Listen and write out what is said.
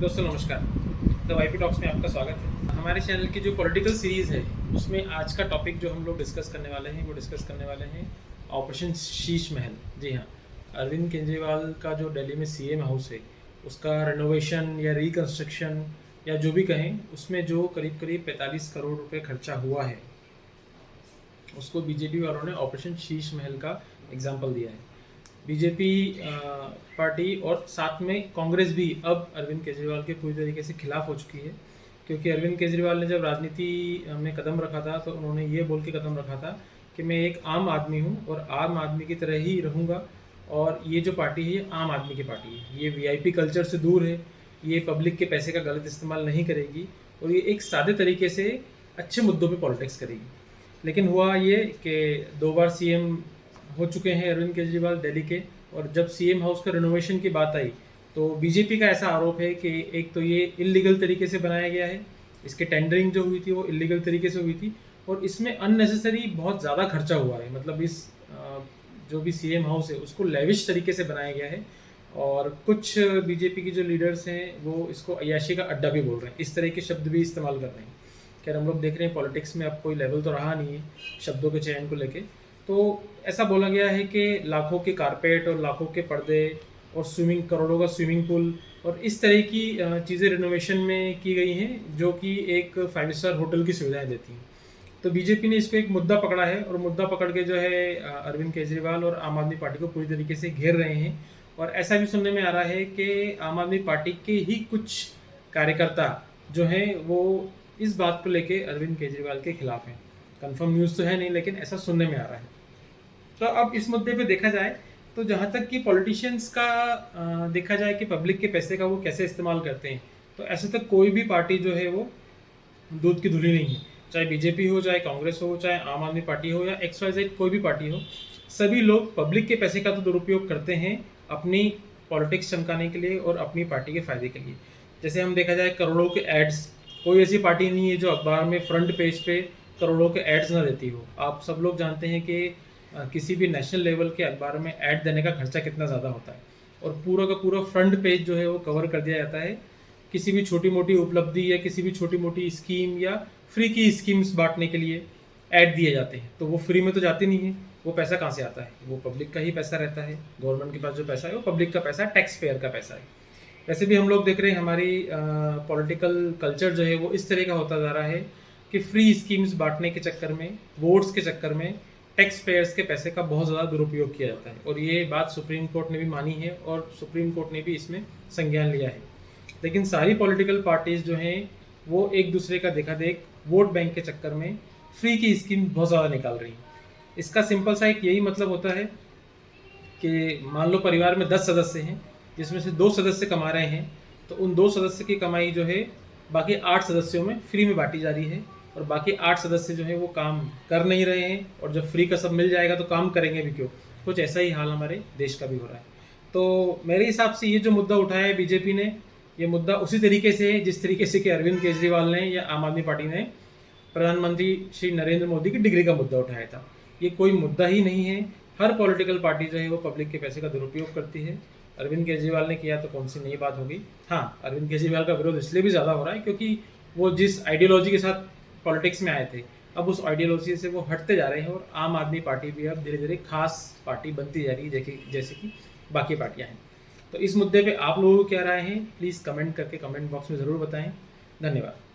दोस्तों नमस्कार। The YP talks में आपका स्वागत है। हमारे चैनल की जो पॉलिटिकल सीरीज़ है उसमें आज का टॉपिक जो हम लोग डिस्कस करने वाले हैं वो डिस्कस करने वाले हैं ऑपरेशन शीश महल। जी हाँ, अरविंद केजरीवाल का जो दिल्ली में सीएम हाउस है उसका रिनोवेशन या रिकन्स्ट्रक्शन या जो भी कहें उसमें जो करीब करीब 45 करोड़ रुपए खर्चा हुआ है उसको बीजेपी वालों ने ऑपरेशन शीश महल का एग्जाम्पल दिया है। बीजेपी पार्टी और साथ में कांग्रेस भी अब अरविंद केजरीवाल के पूरी तरीके से खिलाफ हो चुकी है, क्योंकि अरविंद केजरीवाल ने जब राजनीति में कदम रखा था तो उन्होंने ये बोल के कदम रखा था कि मैं एक आम आदमी हूँ और आम आदमी की तरह ही रहूँगा, और ये जो पार्टी है ये आम आदमी की पार्टी है, ये वीआईपी कल्चर से दूर है, ये पब्लिक के पैसे का गलत इस्तेमाल नहीं करेगी और ये एक सादे तरीके से अच्छे मुद्दों पे पॉलिटिक्स करेगी। लेकिन हुआ ये कि 2 बार सीएम हो चुके हैं अरविंद केजरीवाल दिल्ली के, और जब सीएम हाउस का रिनोवेशन की बात आई तो बीजेपी का ऐसा आरोप है कि एक तो ये इलीगल तरीके से बनाया गया है, इसकी टेंडरिंग जो हुई थी वो इलीगल तरीके से हुई थी और इसमें अननेसेसरी बहुत ज़्यादा खर्चा हुआ है। मतलब इस जो भी सीएम हाउस है उसको लेविश तरीके से बनाया गया है और कुछ बीजेपी की जो लीडर्स हैं वो इसको अय्याशी का अड्डा भी बोल रहे हैं, इस तरह के शब्द भी इस्तेमाल कर रहे हैं। खैर हम लोग देख रहे हैं पॉलिटिक्स में अब कोई लेवल तो रहा नहीं है शब्दों के चयन को लेके, तो ऐसा बोला गया है कि लाखों के कारपेट और लाखों के पर्दे और स्विमिंग करोड़ों का स्विमिंग पूल और इस तरह की चीज़ें रिनोवेशन में की गई हैं जो कि एक 5 स्टार होटल की सुविधाएं देती हैं। तो बीजेपी ने इसको एक मुद्दा पकड़ा है और मुद्दा पकड़ के जो है अरविंद केजरीवाल और आम आदमी पार्टी को पूरी तरीके से घेर रहे हैं। और ऐसा भी सुनने में आ रहा है कि आम आदमी पार्टी के ही कुछ कार्यकर्ता जो हैं वो इस बात को लेके अरविंद केजरीवाल के खिलाफ हैं। कंफर्म न्यूज़ तो है नहीं लेकिन ऐसा सुनने में आ रहा है। तो अब इस मुद्दे पे देखा जाए तो जहाँ तक कि पॉलिटिशियंस का देखा जाए कि पब्लिक के पैसे का वो कैसे इस्तेमाल करते हैं, तो ऐसे तक कोई भी पार्टी जो है वो दूध की धुली नहीं है। चाहे बीजेपी हो, चाहे कांग्रेस हो, चाहे आम आदमी पार्टी हो या XYZ कोई भी पार्टी हो, सभी लोग पब्लिक के पैसे का तो दुरुपयोग करते हैं अपनी पॉलिटिक्स चमकाने के लिए और अपनी पार्टी के फायदे के लिए। जैसे हम देखा जाए करोड़ों के एड्स, कोई ऐसी पार्टी नहीं है जो अखबार में फ्रंट पेज पे करोड़ों के एड्स ना देती हो। आप सब लोग जानते हैं कि किसी भी नेशनल लेवल के अखबार में ऐड देने का खर्चा कितना ज़्यादा होता है और पूरा का पूरा फ्रंट पेज जो है वो कवर कर दिया जाता है किसी भी छोटी मोटी उपलब्धि या किसी भी छोटी मोटी स्कीम या फ्री की स्कीम्स बांटने के लिए ऐड दिए जाते हैं। तो वो फ्री में तो जाते नहीं है, वो पैसा कहाँ से आता है? वो पब्लिक का ही पैसा रहता है। गवर्नमेंट के पास जो पैसा है वो पब्लिक का पैसा है, टैक्स पेयर का पैसा है। वैसे भी हम लोग देख रहे हैं हमारी पॉलिटिकल कल्चर जो है वो इस तरह का होता जा रहा है कि फ्री स्कीम्स बांटने के चक्कर में, वोट्स के चक्कर में टैक्स पेयर्स के पैसे का बहुत ज़्यादा दुरुपयोग किया जाता है और ये बात सुप्रीम कोर्ट ने भी मानी है और सुप्रीम कोर्ट ने भी इसमें संज्ञान लिया है। लेकिन सारी पॉलिटिकल पार्टीज जो हैं वो एक दूसरे का देखा देख वोट बैंक के चक्कर में फ्री की स्कीम बहुत ज़्यादा निकाल रही हैं। इसका सिंपल सा एक यही मतलब होता है कि मान लो परिवार में 10 सदस्य हैं जिसमें से 2 सदस्य कमा रहे हैं, तो उन 2 सदस्य की कमाई जो है बाकी 8 सदस्यों में फ्री में बांटी जा रही है और बाकी 8 सदस्य जो है वो काम कर नहीं रहे हैं, और जब फ्री का सब मिल जाएगा तो काम करेंगे भी क्यों? कुछ ऐसा ही हाल हमारे देश का भी हो रहा है। तो मेरे हिसाब से ये जो मुद्दा उठाया है बीजेपी ने, ये मुद्दा उसी तरीके से है जिस तरीके से कि अरविंद केजरीवाल ने या आम आदमी पार्टी ने प्रधानमंत्री श्री नरेंद्र मोदी की डिग्री का मुद्दा उठाया था। ये कोई मुद्दा ही नहीं है। हर पॉलिटिकल पार्टी जो है वो पब्लिक के पैसे का दुरुपयोग करती है। अरविंद केजरीवाल ने किया तो कौन सी नई बात होगी। हाँ, अरविंद केजरीवाल का विरोध इसलिए भी ज़्यादा हो रहा है क्योंकि वो जिस आइडियोलॉजी के साथ पॉलिटिक्स में आए थे अब उस आइडियोलॉजी से वो हटते जा रहे हैं और आम आदमी पार्टी भी अब धीरे धीरे खास पार्टी बनती जा रही है जैसे कि बाकी पार्टियां हैं। तो इस मुद्दे पे आप लोगों को क्या राय है, प्लीज़ कमेंट करके कमेंट बॉक्स में ज़रूर बताएं। धन्यवाद।